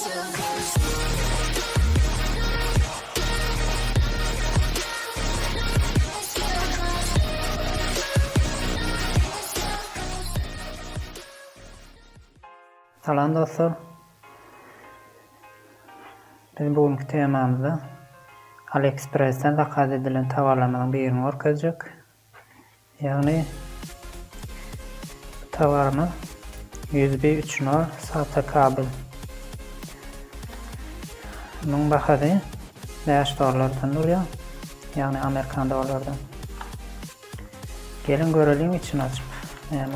Salam dostlar. Biz bugünkü temamızda AliExpress'ten zakaz edilen tovarlardan birini orkacak. Yani tovarımız USB 3.0 SATA kabel. Bunun bahası $5'dan duruyor. Yani Amerikan dolarlardan. Gelin görelim için açıp. Ne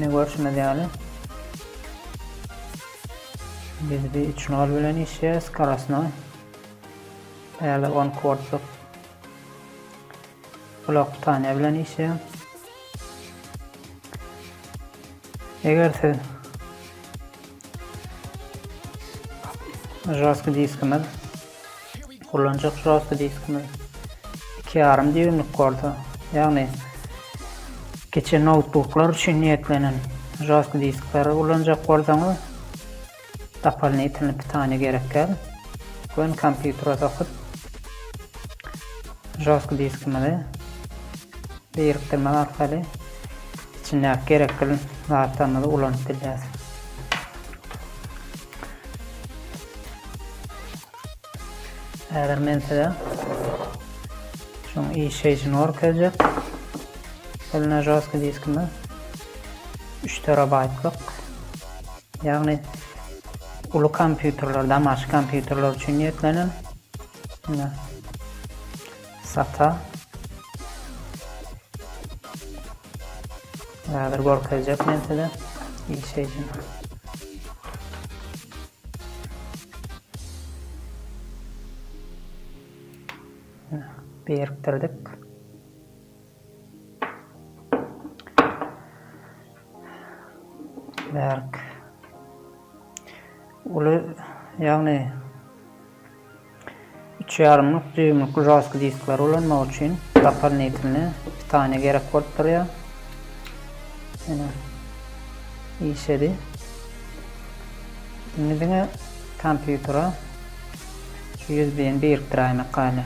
görüşmedi yani. Biz bir 3.0 bilen işe skalasına ayarlar 10 quartlık blok tane bilen işe. Eğer siz joystick diskimiz kullanacak joystick diskimiz 2,5 düğümlük korda, yani geçen notebooklar için niyetlenen joystick diskleri kullanacak kordanız tapalneytini bir tane gerekli. Bugün kompütere takıp joystick diskimizi biriktirme arkalı içindeki gerekli zatlarını kullanıp bileceğiz. Eğer mesela şunu iyi şey için orkacak. Eline joystick diskimiz 3 TB'lık, yani ulu kompüterler, damaç kompüterler için niyetlenen SATA beraber korkacak mesela iyi şey için. Biriktirdik. Berk. Ulu yani 3,5 düğümlük joystick diskler kullanmak için tapalneytini bir tane gerek oluyor. Yani iyi şeydi. Şimdi de kompütere şu USB'ni biriktireyim kaynağı.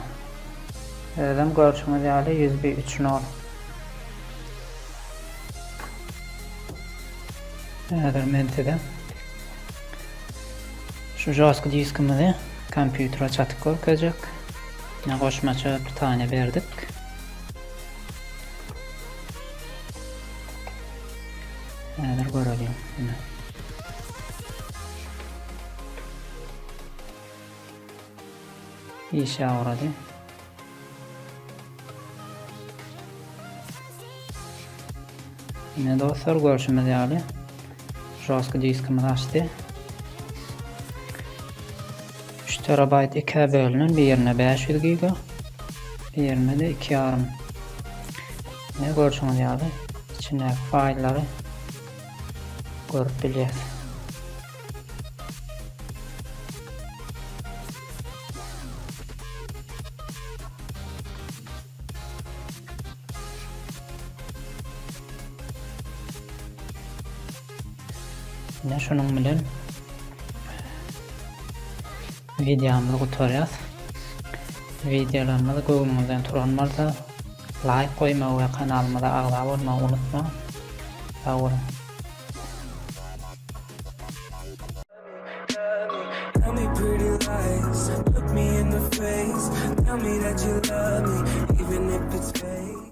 Dedim görüşümüz yani USB 3.0. Eğer şu joystick diskimizi kompütere çatık korkacak. Koşmaça bir tane verdik. Eğer görelim. İşe uğradı. Yine dostlar görüşümüz yani. Joystick diskimiz açtı. 3 TB 2'ye bölünün, bir yerine 500 GB, bir yerine de 2,5. Ne görüşümüz yani. İçindeki failleri görüp bileceğiz. Yine şunun bilen videomuzu tutarız. Videolarımızı Google'dan turanlarsa like koymayı ve kanalımıza abone olmayı unutma. Sağ olun. Tell me pretty lies, look me in the face, tell me that you love me, even if it's fake.